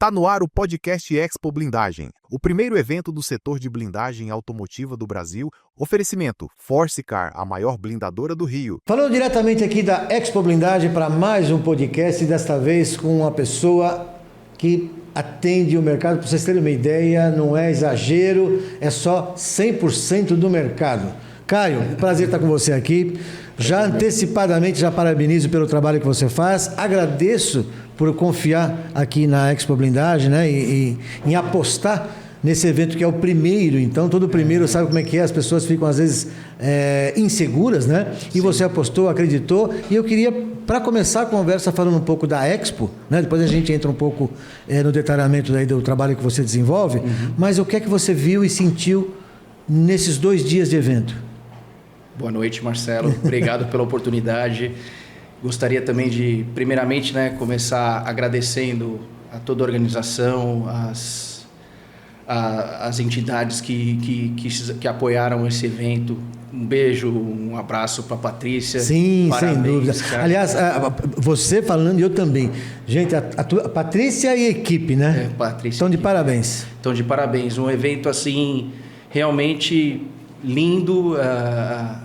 Tá no ar o podcast Expo Blindagem, o primeiro evento do setor de blindagem automotiva do Brasil. Oferecimento Forcecar, a maior blindadora do Rio. Falando diretamente aqui da Expo Blindagem para mais um podcast, desta vez com uma pessoa que atende o mercado. Para vocês terem uma ideia, não é exagero, é só 100% do mercado. Caio, prazer estar com você aqui. Já antecipadamente, já parabenizo pelo trabalho que você faz. Agradeço por confiar aqui na Expo Blindagem, né? E em apostar nesse evento que é o primeiro. Então, todo primeiro sabe como é que é. As pessoas ficam, às vezes, inseguras, né? E Sim. Você apostou, acreditou. E eu queria, para começar a conversa, falando um pouco da Expo, né? Depois a gente entra um pouco no detalhamento daí do trabalho que você desenvolve. Uhum. Mas o que é que você viu e sentiu nesses 2 dias de evento? Boa noite, Marcelo. Obrigado pela oportunidade. Gostaria também de, primeiramente, começar agradecendo a toda a organização, as entidades que apoiaram esse evento. Um beijo, um abraço para a Patrícia. Sim, parabéns, sem dúvida. Cara. Aliás, você falando e eu também. Gente, a Patrícia e a equipe, né? Patrícia. Estão de parabéns. Estão de parabéns. Um evento, assim, realmente lindo,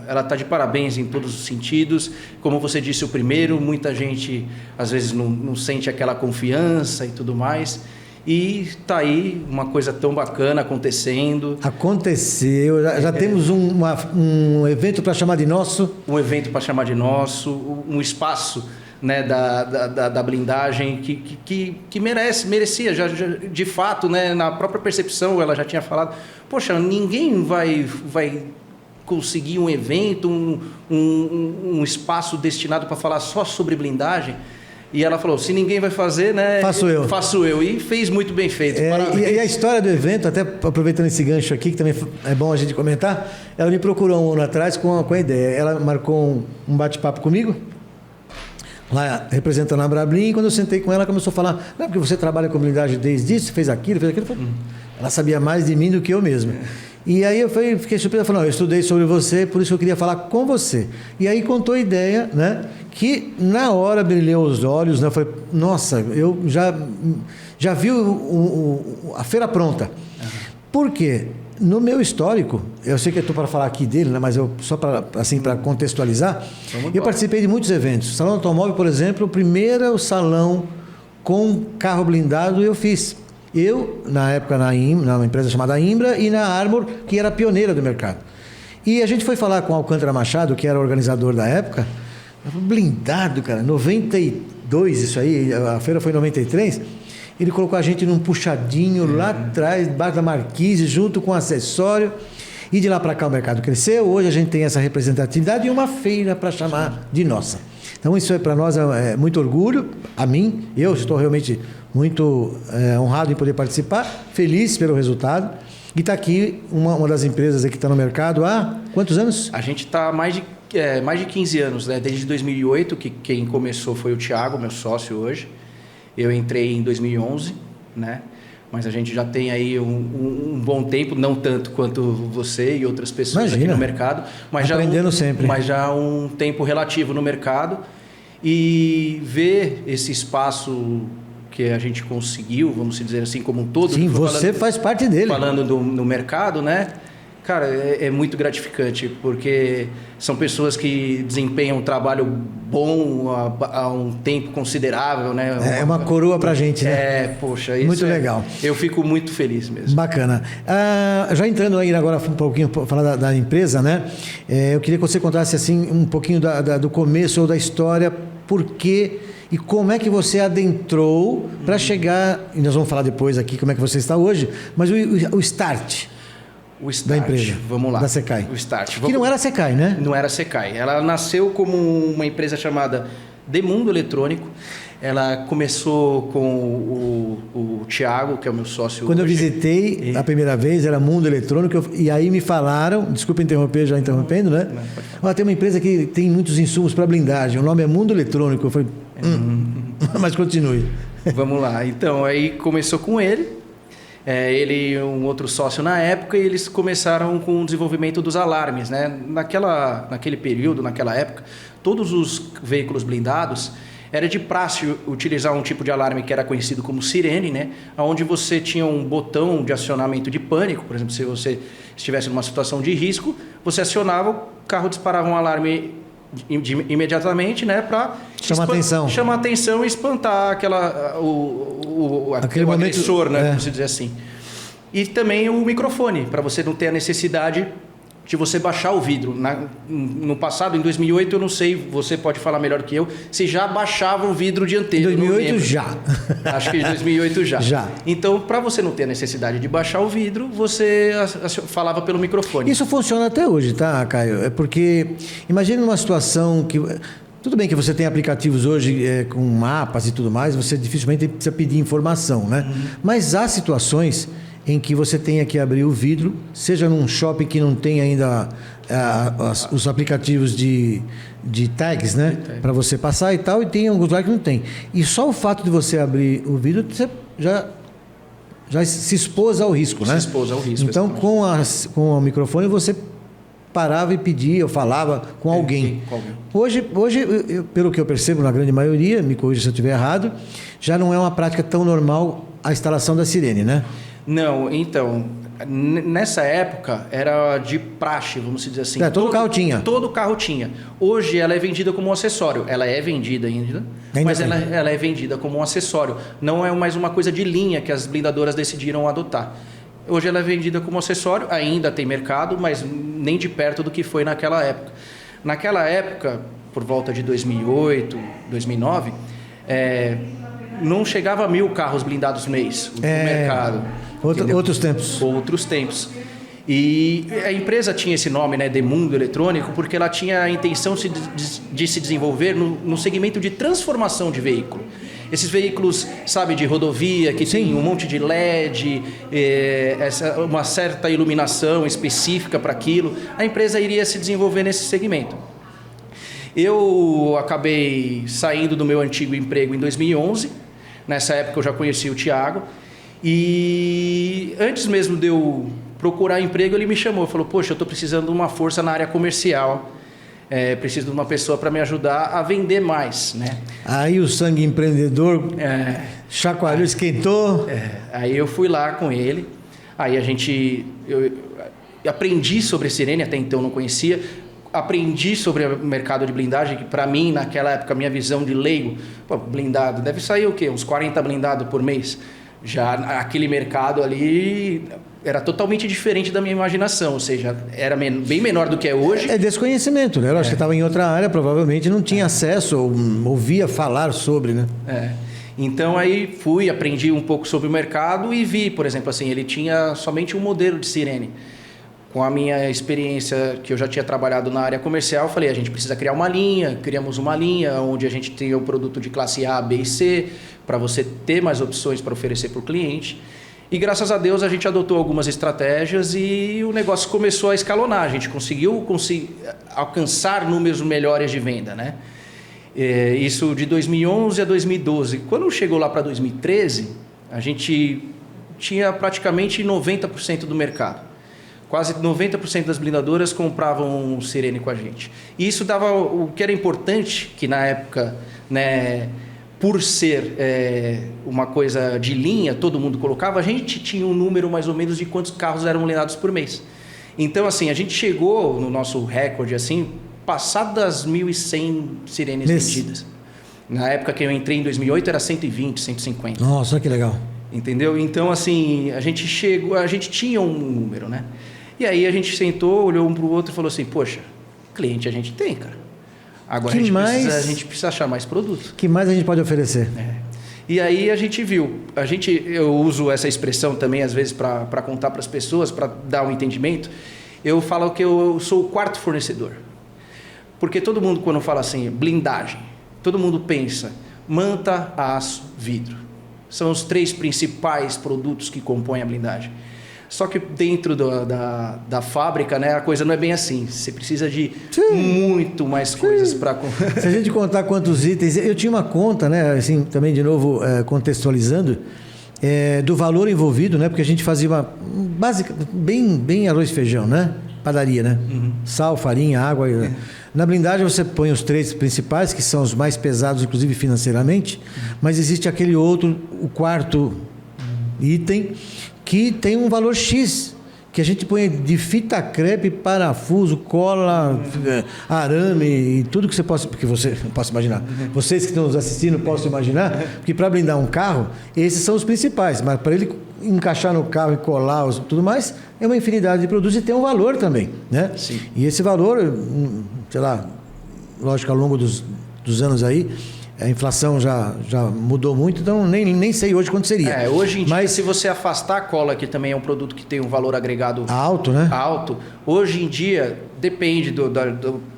ela está de parabéns em todos os sentidos. Como você disse, o primeiro, muita gente às vezes não sente aquela confiança e tudo mais. E está aí uma coisa tão bacana acontecendo. Aconteceu, já temos um evento para chamar de nosso. Um evento para chamar de nosso, um espaço, né, da blindagem que merecia, já, de fato, né, na própria percepção, ela já tinha falado, poxa, ninguém vai conseguir um evento, um espaço destinado para falar só sobre blindagem. E ela falou, se ninguém vai fazer, né? Faço eu. E fez muito bem feito. E a história do evento, até aproveitando esse gancho aqui, que também é bom a gente comentar, ela me procurou um ano atrás com a ideia. Ela marcou um bate-papo comigo, lá representando a Abrablin, e quando eu sentei com ela, começou a falar, não é porque você trabalha com blindagem desde isso, fez aquilo. Ela sabia mais de mim do que eu mesmo. E aí eu fiquei surpreso, falei, não, eu estudei sobre você, por isso que eu queria falar com você. E aí contou a ideia, né, que na hora brilhou os olhos, né, eu falei, nossa, eu já vi a feira pronta. Uhum. Por quê? No meu histórico, eu sei que eu estou para falar aqui dele, né, mas só para contextualizar, eu participei de muitos eventos. Salão Automóvel, por exemplo, o primeiro salão com carro blindado eu fiz. Eu, na época, numa empresa chamada Imbra, e na Armor, que era pioneira do mercado. E a gente foi falar com o Alcântara Machado, que era o organizador da época, blindado, cara, 92 isso aí, a feira foi em 93, ele colocou a gente num puxadinho lá atrás, debaixo da marquise, junto com acessório, e de lá para cá o mercado cresceu. Hoje a gente tem essa representatividade e uma feira para chamar de nossa. Então isso para nós é muito orgulho, a mim, eu estou realmente muito honrado em poder participar, feliz pelo resultado. E está aqui uma das empresas que está no mercado há quantos anos? A gente está há mais de 15 anos, né? Desde 2008, que quem começou foi o Thiago, meu sócio hoje. Eu entrei em 2011, né? Mas a gente já tem aí um bom tempo, não tanto quanto você e outras pessoas aqui no mercado. Mas aprendendo sempre. Mas já um tempo relativo no mercado. E ver esse espaço que a gente conseguiu, vamos dizer assim, como um todo. Sim, você faz parte dele. Falando no mercado, né? Cara, é muito gratificante, porque são pessoas que desempenham um trabalho bom há um tempo considerável, né? É uma coroa pra gente, né? Poxa, isso muito legal. Eu fico muito feliz mesmo. Bacana. Já entrando aí agora um pouquinho, falar da empresa, né? Eu queria que você contasse assim um pouquinho do começo ou da história, por quê e como é que você adentrou para chegar, e nós vamos falar depois aqui como é que você está hoje, mas o start. O Start, da empresa, vamos lá. Da Secai. O Start. Que não era a Secai, né? Não era a Secai. Ela nasceu como uma empresa chamada De Mundo Eletrônico. Ela começou com o Thiago, que é o meu sócio. Quando hoje. Eu visitei a primeira vez, era Mundo Eletrônico, e aí me falaram, desculpa interromper, já interrompendo, né? Tem uma empresa que tem muitos insumos para blindagem, o nome é Mundo Eletrônico. Eu falei, mas continue. Vamos lá. Então, aí começou com ele. Ele e um outro sócio na época, e eles começaram com o desenvolvimento dos alarmes, né? Naquele período, naquela época, todos os veículos blindados, era de praxe utilizar um tipo de alarme que era conhecido como sirene, né? Onde você tinha um botão de acionamento de pânico. Por exemplo, se você estivesse numa situação de risco, você acionava, o carro disparava um alarme imediatamente, né, para chamar atenção e espantar aquele agressor, né, vamos dizer assim. E também o microfone, para você não ter a necessidade de você baixar o vidro. No passado, em 2008, eu não sei, você pode falar melhor que eu, se já baixava o vidro dianteiro. Em 2008 já. Acho que em 2008 já. Já. Então, para você não ter a necessidade de baixar o vidro, você falava pelo microfone. Isso funciona até hoje, tá, Caio? É porque, imagine uma situação que... Tudo bem que você tem aplicativos hoje com mapas e tudo mais, você dificilmente precisa pedir informação, né? Mas há situações em que você tenha que abrir o vidro, seja num shopping que não tem ainda os aplicativos de tags, né? Para você passar e tal, e tem alguns lugares que não tem. E só o fato de você abrir o vidro, você já se expôs ao risco, né? Se expôs ao risco. Então, com o microfone, você parava e pedia, ou falava com alguém. Hoje, pelo que eu percebo, na grande maioria, me corrija se eu estiver errado, já não é uma prática tão normal a instalação da sirene, né? Não, então, nessa época era de praxe, vamos dizer assim. Todo carro tinha. Todo carro tinha. Hoje ela é vendida como um acessório. Ela é vendida ainda mas ela é vendida como um acessório. Não é mais uma coisa de linha que as blindadoras decidiram adotar. Hoje ela é vendida como acessório, ainda tem mercado, mas nem de perto do que foi naquela época. Naquela época, por volta de 2008, 2009, não chegava a 1.000 carros blindados mês no mercado. Outros tempos. Outros tempos. E a empresa tinha esse nome, né, de Mundo Eletrônico, porque ela tinha a intenção de se desenvolver no segmento de transformação de veículo. Esses veículos, sabe, de rodovia, que tem um monte de LED, uma certa iluminação específica para aquilo. A empresa iria se desenvolver nesse segmento. Eu acabei saindo do meu antigo emprego em 2011. Nessa época eu já conheci o Thiago. E antes mesmo de eu procurar emprego, ele me chamou. Falou, poxa, eu estou precisando de uma força na área comercial. Preciso de uma pessoa para me ajudar a vender mais, né? Aí o sangue empreendedor chacoalhou, esquentou. Aí eu fui lá com ele. Aí eu aprendi sobre sirene, até então não conhecia. Aprendi sobre o mercado de blindagem, que para mim, naquela época, a minha visão de leigo, blindado, deve sair o quê? Uns 40 blindados por mês. Já aquele mercado ali era totalmente diferente da minha imaginação, ou seja, era bem menor do que é hoje. É desconhecimento, né? Eu acho que estava em outra área, provavelmente não tinha acesso, ou ouvia falar sobre, né? Então aí aprendi um pouco sobre o mercado e vi, por exemplo, assim, ele tinha somente um modelo de sirene. Com a minha experiência, que eu já tinha trabalhado na área comercial, falei, a gente precisa criar uma linha. Criamos uma linha onde a gente tem o produto de classe A, B e C, para você ter mais opções para oferecer para o cliente. E graças a Deus a gente adotou algumas estratégias e o negócio começou a escalonar. A gente conseguiu alcançar números melhores de venda, né? Isso de 2011 a 2012. Quando chegou lá para 2013, a gente tinha praticamente 90% do mercado. Quase 90% das blindadoras compravam sirene com a gente. E isso dava o que era importante, que na época, né, por ser uma coisa de linha, todo mundo colocava, a gente tinha um número mais ou menos de quantos carros eram blindados por mês. Então, assim, a gente chegou no nosso recorde, assim, passado das 1.100 sirenes vendidas. Na época que eu entrei em 2008 era 120, 150. Nossa, que legal. Entendeu? Então, assim, a gente tinha um número, né? E aí a gente sentou, olhou um para o outro e falou assim, poxa, cliente a gente tem, cara. Agora a gente precisa achar mais produto. O que mais a gente pode oferecer? E aí a gente viu. Eu uso essa expressão também, às vezes, para contar para as pessoas, para dar um entendimento. Eu falo que eu sou o quarto fornecedor. Porque todo mundo, quando fala assim, blindagem, todo mundo pensa manta, aço, vidro. São os 3 principais produtos que compõem a blindagem. Só que dentro da fábrica, né, a coisa não é bem assim. Você precisa de muito mais coisas para... Se a gente contar quantos itens... Eu tinha uma conta, né, assim, também de novo contextualizando, do valor envolvido, né, porque a gente fazia uma básica, bem arroz e feijão, né? padaria, né? Sal, farinha, água. Na blindagem você põe os 3 principais, que são os mais pesados, inclusive financeiramente, mas existe aquele outro, o quarto item, que tem um valor X, que a gente põe de fita crepe, parafuso, cola, arame e tudo que você possa, porque você possa imaginar. Vocês que estão nos assistindo possam imaginar, porque para blindar um carro, esses são os principais, mas para ele encaixar no carro e colar tudo mais, é uma infinidade de produtos e tem um valor também, né? Sim. E esse valor, sei lá, lógico, ao longo dos anos aí, a inflação já mudou muito, então nem sei hoje quanto seria. Hoje em dia, mas se você afastar a cola, que também é um produto que tem um valor agregado alto, né? alto, hoje em dia, depende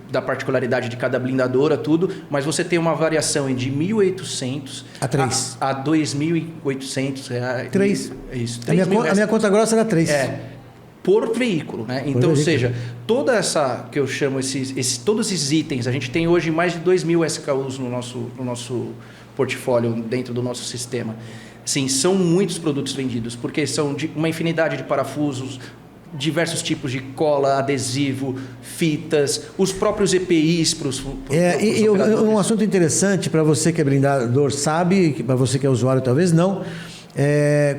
da particularidade de cada blindadora, tudo, mas você tem uma variação de 1.800 a 3. A 2.800 reais. 3. Isso. A minha conta grossa era 3. Por veículo, né? Então, ou seja, toda essa, que eu chamo todos esses itens, a gente tem hoje mais de 2.000 SKUs no nosso portfólio, dentro do nosso sistema. Sim, são muitos produtos vendidos, porque são uma infinidade de parafusos, diversos tipos de cola, adesivo, fitas, os próprios EPIs para os um assunto interessante para você que é blindador sabe, para você que é usuário talvez não.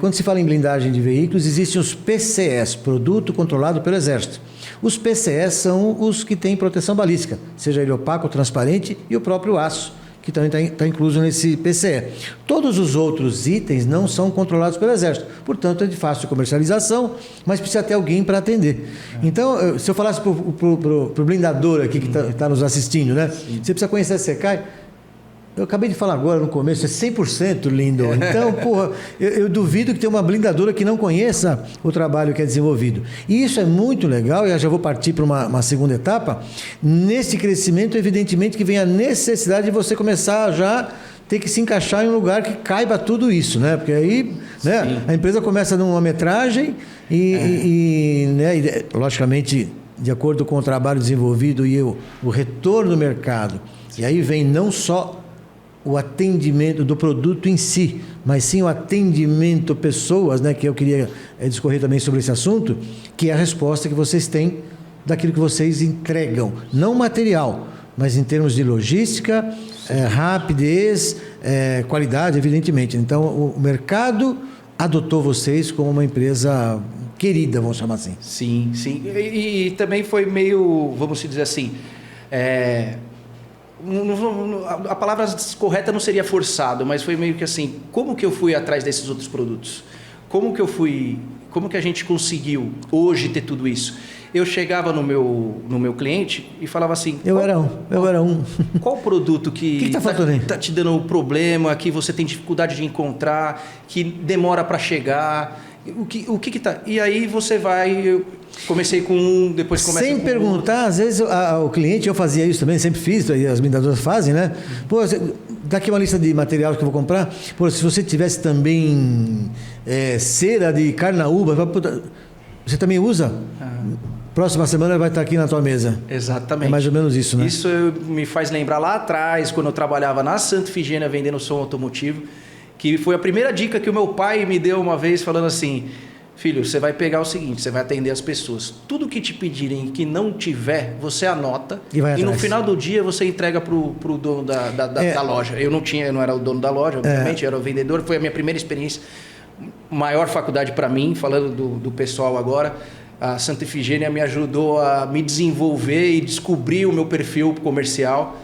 Quando se fala em blindagem de veículos, existem os PCS, Produto Controlado pelo Exército. Os PCS são os que têm proteção balística, seja ele opaco, transparente e o próprio aço, que também está incluso nesse PCE. Todos os outros itens não são controlados pelo Exército, portanto é de fácil comercialização, mas precisa ter alguém para atender. Então, se eu falasse para o blindador aqui que está nos assistindo, né? Você precisa conhecer a Secai. Eu acabei de falar agora no começo, é 100% lindo. Então, porra, eu duvido que tenha uma blindadora que não conheça o trabalho que é desenvolvido. E isso é muito legal, e eu já vou partir para uma segunda etapa. Nesse crescimento, evidentemente, que vem a necessidade de você começar já ter que se encaixar em um lugar que caiba tudo isso, né? Porque aí, né, a empresa começa numa metragem né, logicamente, de acordo com o trabalho desenvolvido e o retorno do mercado. E aí vem não só o atendimento do produto em si, mas sim o atendimento pessoas, né, que eu queria discorrer também sobre esse assunto, que é a resposta que vocês têm daquilo que vocês entregam, não material, mas em termos de logística, rapidez, qualidade, evidentemente. Então, o mercado adotou vocês como uma empresa querida, vamos chamar assim. Sim, sim. E também foi meio, vamos dizer assim, a palavra correta não seria forçado, mas foi meio que assim, como que eu fui atrás desses outros produtos? Como que a gente conseguiu hoje ter tudo isso? Eu chegava no meu cliente e falava assim... Eu era um. Qual produto que tá te dando problema, que você tem dificuldade de encontrar, que demora para chegar... O que tá? E aí você vai... Eu comecei com um, depois começa sem com perguntar, às vezes o cliente, eu fazia isso também, sempre fiz, as blindadoras fazem, né? Pô, daqui uma lista de materiais que eu vou comprar. Pô, se você tivesse também cera de carnaúba, você também usa? Próxima semana vai estar aqui na tua mesa. Exatamente. É mais ou menos isso, né? Isso me faz lembrar lá atrás, quando eu trabalhava na Santa Efigênia vendendo som automotivo, que foi a primeira dica que o meu pai me deu uma vez, falando assim: filho, você vai pegar o seguinte, você vai atender as pessoas. Tudo que te pedirem que não tiver, você anota e no final do dia você entrega pro dono da loja. Eu não era o dono da loja, obviamente, eu era o vendedor. Foi a minha primeira experiência, maior faculdade para mim, falando do pessoal agora. A Santa Efigênia me ajudou a me desenvolver e descobrir o meu perfil comercial.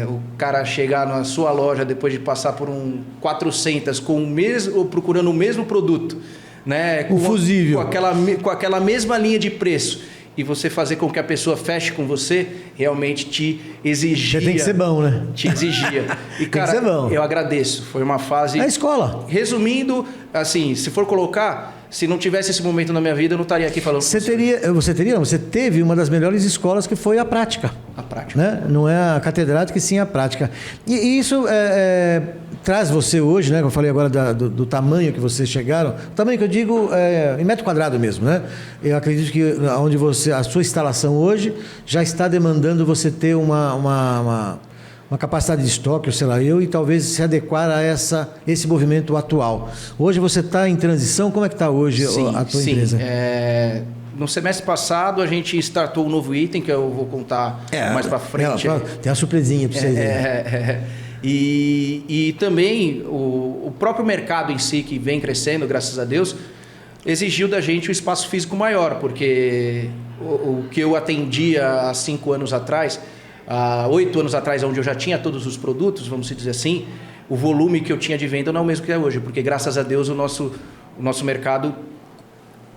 O cara chegar na sua loja depois de passar por 400 procurando o mesmo produto, né? Fusível. Com aquela mesma linha de preço, e você fazer com que a pessoa feche com você, realmente te exigia. Você tem que ser bom, né? Te exigia. E, cara, tem que ser bom. Eu agradeço. Foi uma fase... A escola. Resumindo, assim, se for colocar... Se não tivesse esse momento na minha vida, eu não estaria aqui falando. Você teve uma das melhores escolas, que foi a prática. A prática. Né? Não é a catedrática, e sim a prática. E isso traz você hoje, né? Como eu falei agora do tamanho que vocês chegaram. O tamanho que eu digo em metro quadrado mesmo, né? Eu acredito que a sua instalação hoje já está demandando você ter uma capacidade de estoque, ou sei lá, e talvez se adequar a esse movimento atual. Hoje você está em transição, como é que está hoje a tua empresa? no semestre passado a gente startou um novo item que eu vou contar mais para frente. Tem uma surpresinha para vocês. E também o próprio mercado em si, que vem crescendo, graças a Deus, exigiu da gente um espaço físico maior, porque o que eu atendia há 5 anos atrás, há 8 anos atrás, onde eu já tinha todos os produtos, vamos dizer assim, o volume que eu tinha de venda não é o mesmo que é hoje, porque graças a Deus o nosso mercado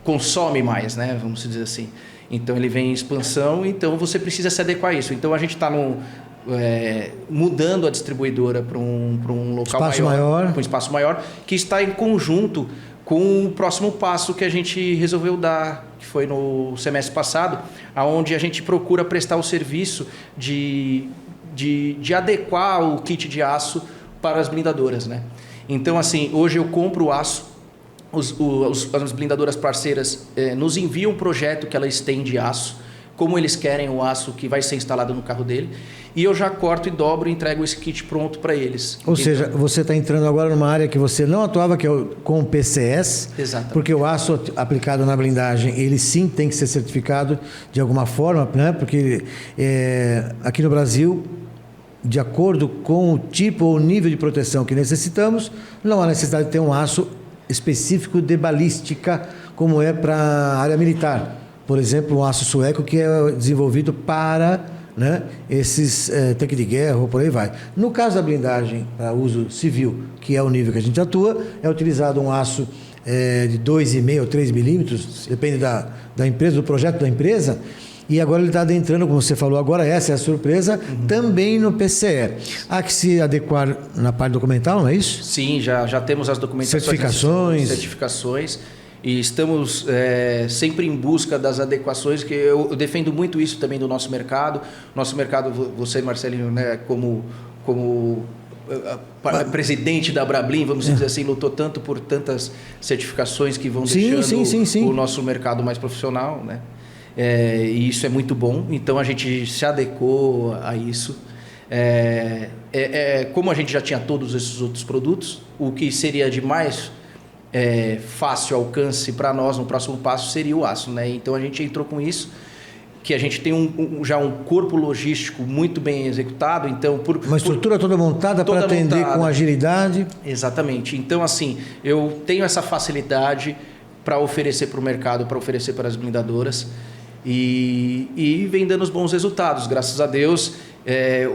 consome mais, né? Vamos dizer assim. Então ele vem em expansão, então você precisa se adequar a isso. Então a gente está mudando a distribuidora para um local maior, para um espaço maior, que está em conjunto com o próximo passo que a gente resolveu dar, que foi no semestre passado, onde a gente procura prestar o serviço de adequar o kit de aço para as blindadoras, né? Então, assim, hoje eu compro o aço, as blindadoras parceiras nos enviam um projeto que elas têm de aço, como eles querem o aço que vai ser instalado no carro dele, e eu já corto e dobro e entrego esse kit pronto para eles. Ou seja, você está entrando agora numa área que você não atuava, que é com o PCS, exatamente. Porque o aço aplicado na blindagem, ele sim tem que ser certificado de alguma forma, né? Porque aqui no Brasil, de acordo com o tipo ou nível de proteção que necessitamos, não há necessidade de ter um aço específico de balística, como é para a área militar. Por exemplo, um aço sueco que é desenvolvido para, né, esses tanques de guerra ou por aí vai. No caso da blindagem para uso civil, que é o nível que a gente atua, é utilizado um aço de 2,5 ou 3 milímetros, depende da empresa, do projeto da empresa, e agora ele está adentrando, como você falou agora, essa é a surpresa, também no PCE. Há que se adequar na parte documental, não é isso? Sim, já temos as documentações. Certificações. E estamos sempre em busca das adequações, que eu defendo muito isso também do nosso mercado. Nosso mercado, você, Marcelinho, né, como presidente da Brablin, vamos dizer assim, lutou tanto por tantas certificações que vão deixando o nosso mercado mais profissional, né? E isso é muito bom, então a gente se adequou a isso. Como a gente já tinha todos esses outros produtos, o que seria de mais fácil alcance para nós no próximo passo seria o aço, né? Então a gente entrou com isso, que a gente tem já um corpo logístico muito bem executado, então uma estrutura toda montada para atender com agilidade. Exatamente. Então, assim, eu tenho essa facilidade para oferecer para o mercado, para oferecer para as blindadoras, e vem dando os bons resultados, graças a Deus.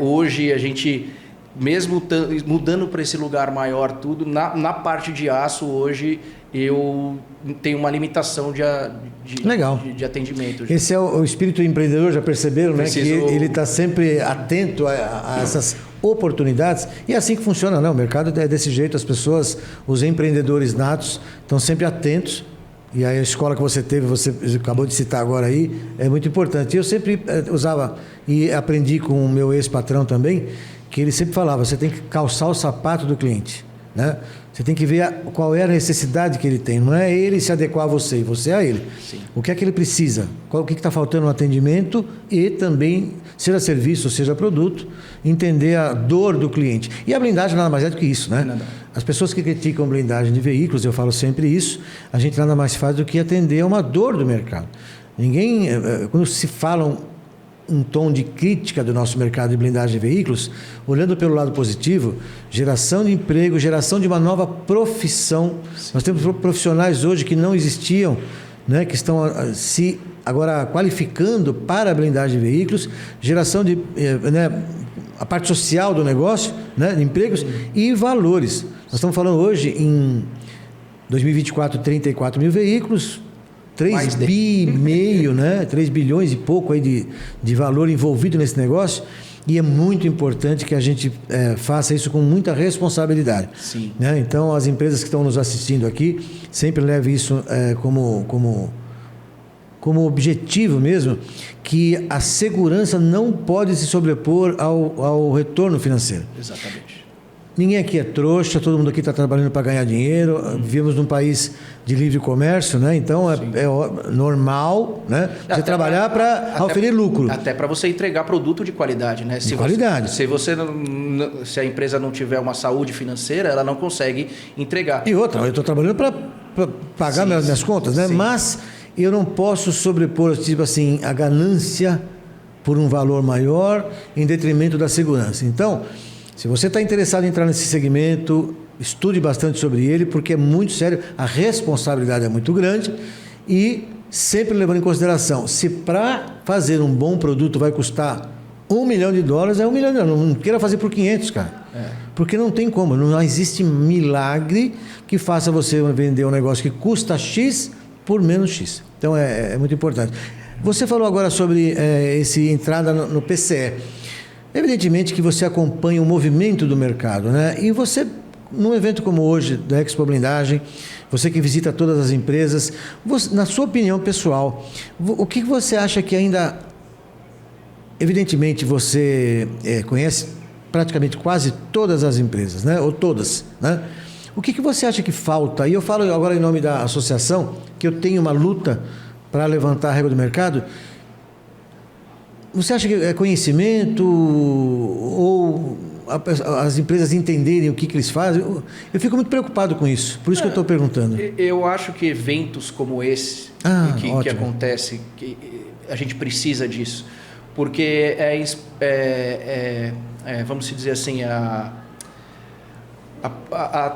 Hoje a gente, mesmo mudando para esse lugar maior tudo, na parte de aço hoje eu tenho uma limitação de atendimento. Esse é o espírito empreendedor, já perceberam, né? Que ele está sempre atento a essas oportunidades, e é assim que funciona, né? O mercado é desse jeito, as pessoas, os empreendedores natos estão sempre atentos. E aí a escola que você teve, você acabou de citar agora aí, é muito importante. Eu sempre usava, e aprendi com o meu ex-patrão também, que ele sempre falava, você tem que calçar o sapato do cliente, né? Você tem que ver qual é a necessidade que ele tem, não é ele se adequar a você, você a ele. Sim. O que é que ele precisa, o que está faltando no atendimento, e também, seja serviço, seja produto, entender a dor do cliente. E a blindagem nada mais é do que isso, né? Não. As pessoas que criticam blindagem de veículos, eu falo sempre isso, a gente nada mais faz do que atender a uma dor do mercado. Ninguém, quando se fala um tom de crítica do nosso mercado de blindagem de veículos, olhando pelo lado positivo, geração de emprego, geração de uma nova profissão. Sim. Nós temos profissionais hoje que não existiam, né, que estão se agora qualificando para a blindagem de veículos, geração de a parte social do negócio, né, de empregos e valores. Nós estamos falando hoje em 2024, 34 mil veículos, 3 bi e meio, né? 3 bilhões e pouco aí de valor envolvido nesse negócio, e é muito importante que a gente faça isso com muita responsabilidade. Sim. Né? Então, as empresas que estão nos assistindo aqui, sempre levem isso como objetivo mesmo, que a segurança não pode se sobrepor ao retorno financeiro. Exatamente. Ninguém aqui é trouxa, todo mundo aqui está trabalhando para ganhar dinheiro, vivemos num país de livre comércio, né? Então é normal, né? Você trabalhar para oferir lucro. Até para você entregar produto de qualidade, né? Se a empresa não tiver uma saúde financeira, ela não consegue entregar. E outra, eu estou trabalhando para pagar minhas contas, né? Sim. Mas eu não posso sobrepor, tipo assim, a ganância por um valor maior em detrimento da segurança. Então, se você está interessado em entrar nesse segmento, estude bastante sobre ele, porque é muito sério, a responsabilidade é muito grande e sempre levando em consideração, se para fazer um bom produto vai custar $1 milhão, é $1 milhão, não queira fazer por 500, cara. Porque não tem como, não existe milagre que faça você vender um negócio que custa X por menos X. Então é muito importante. Você falou agora sobre esse entrada no PCE. Evidentemente que você acompanha o movimento do mercado, né? E você, num evento como hoje, da Expo Blindagem, você que visita todas as empresas, na sua opinião pessoal, o que você acha que ainda... Evidentemente, você conhece praticamente quase todas as empresas, né? Ou todas, né? O que você acha que falta? E eu falo agora em nome da associação, que eu tenho uma luta para levantar a régua do mercado. Você acha que é conhecimento ou as empresas entenderem o que eles fazem? Eu fico muito preocupado com isso, por isso que eu estou perguntando. Eu acho que eventos como esse, que acontece, que a gente precisa disso, porque vamos dizer assim, a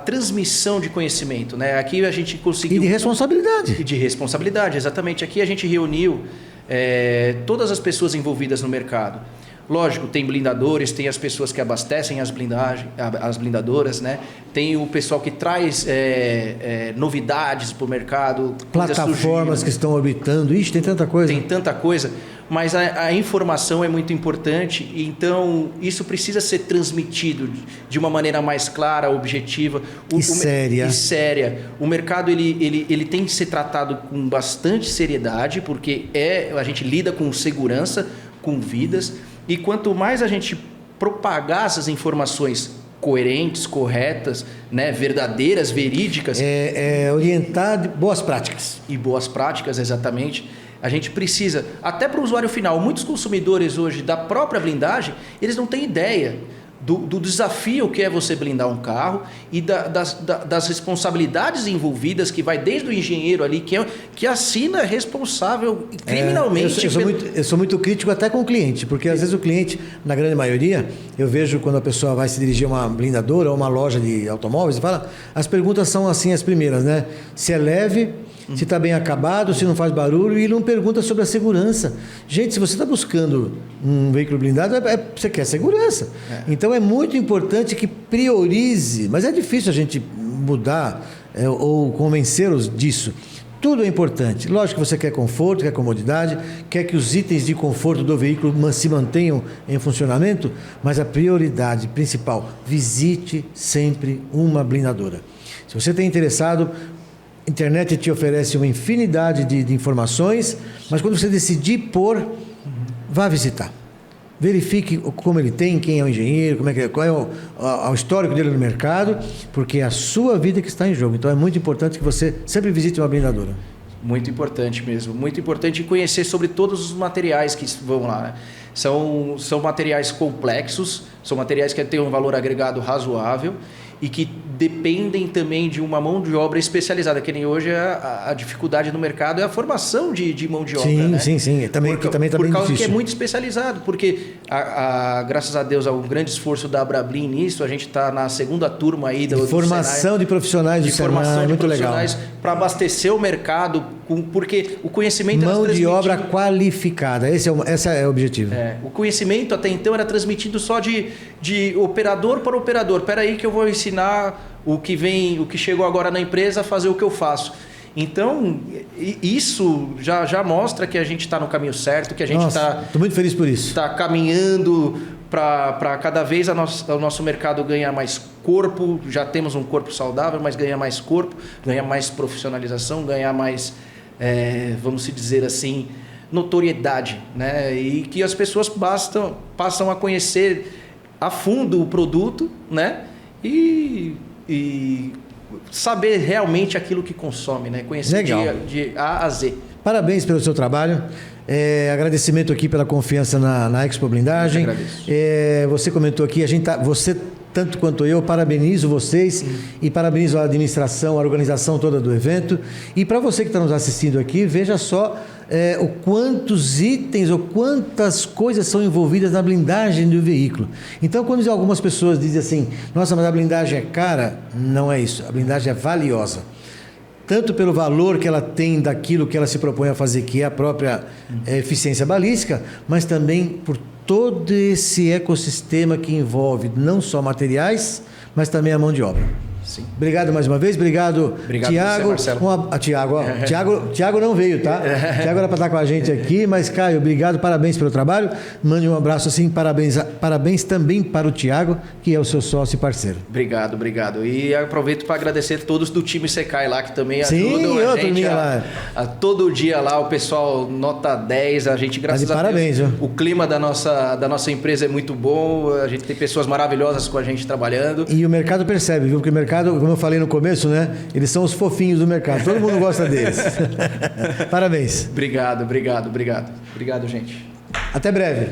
transmissão de conhecimento, né? Aqui a gente conseguiu... E de responsabilidade. E de responsabilidade, exatamente. Aqui a gente reuniu todas as pessoas envolvidas no mercado. Lógico, tem blindadores, tem as pessoas que abastecem as blindadoras, né? Tem o pessoal que traz novidades para o mercado. Plataformas que estão orbitando. Ixi, tem tanta coisa. Tem tanta coisa, mas a informação é muito importante, então isso precisa ser transmitido de uma maneira mais clara, objetiva séria. O mercado ele tem que ser tratado com bastante seriedade, porque a gente lida com segurança, com vidas. E quanto mais a gente propagar essas informações coerentes, corretas, né, verdadeiras, verídicas... orientar boas práticas. E boas práticas, exatamente. A gente precisa, até para o usuário final, muitos consumidores hoje da própria blindagem, eles não têm ideia do desafio que é você blindar um carro e das responsabilidades envolvidas, que vai desde o engenheiro ali, que assina responsável criminalmente. Eu sou muito crítico até com o cliente, porque às vezes o cliente, na grande maioria, eu vejo quando a pessoa vai se dirigir a uma blindadora ou uma loja de automóveis, as perguntas são assim as primeiras, né? Se é leve, se está bem acabado, se não faz barulho, e não pergunta sobre a segurança. Gente, se você está buscando um veículo blindado, você quer segurança. Então é muito importante que priorize, mas é difícil a gente mudar ou convencê-los disso. Tudo é importante. Lógico que você quer conforto, quer comodidade, quer que os itens de conforto do veículo se mantenham em funcionamento, mas a prioridade principal, visite sempre uma blindadora. Se você tem interessado, a internet te oferece uma infinidade de informações, mas quando você decidir vá visitar. Verifique como ele tem, quem é o engenheiro, qual é o histórico dele no mercado, porque é a sua vida que está em jogo. Então é muito importante que você sempre visite uma blindadora. Muito importante mesmo. Muito importante conhecer sobre todos os materiais que vão lá, né? São materiais complexos, são materiais que têm um valor agregado razoável e que dependem também de uma mão de obra especializada, que nem hoje a dificuldade no mercado é a formação de mão de obra. Sim, né? Também está bem por causa difícil. que é muito especializado, porque graças a Deus, ao grande esforço da Abrablin nisso, a gente está na segunda turma aí de formação de profissionais de formação de profissionais para abastecer o mercado, porque o conhecimento mão de obra qualificada, esse é o objetivo. O conhecimento até então era transmitido só de operador para operador. Espera aí que eu vou ensinar o que chegou agora na empresa a fazer o que eu faço. Então, isso já mostra que a gente está no caminho certo, que a gente estou muito feliz por isso. Está caminhando para cada vez o nosso mercado ganhar mais corpo. Já temos um corpo saudável, mas ganhar mais corpo, ganhar mais profissionalização, ganhar mais, vamos dizer assim, notoriedade, né? E que as pessoas passam a conhecer a fundo o produto, né? E saber realmente aquilo que consome, né? Conhecer de A a Z. Parabéns pelo seu trabalho. Agradecimento aqui pela confiança na Expo Blindagem. Eu agradeço. Você comentou aqui, você tanto quanto eu, parabenizo vocês e parabenizo a administração, a organização toda do evento. E para você que está nos assistindo aqui, veja só o quantos itens ou quantas coisas são envolvidas na blindagem do veículo. Então, quando algumas pessoas dizem assim, nossa, mas a blindagem é cara, não é isso. A blindagem é valiosa. Tanto pelo valor que ela tem daquilo que ela se propõe a fazer, que é a própria eficiência balística, mas também por todo esse ecossistema que envolve não só materiais, mas também a mão de obra. Sim. Obrigado mais uma vez, obrigado Tiago. Tiago não veio, tá? Tiago era para estar com a gente aqui, mas Caio, obrigado, parabéns pelo trabalho. Mande um abraço assim, parabéns também para o Tiago, que é o seu sócio e parceiro. Obrigado, obrigado. E aproveito para agradecer a todos do time Secai lá, que também ajudam a gente a todo dia lá, o pessoal nota 10, a gente, graças a parabéns, Deus, viu? O clima da nossa empresa é muito bom, a gente tem pessoas maravilhosas com a gente trabalhando. E o mercado percebe, viu? Porque o mercado, como eu falei no começo, né? Eles são os fofinhos do mercado. Todo mundo gosta deles. Parabéns. Obrigado, gente. Até breve.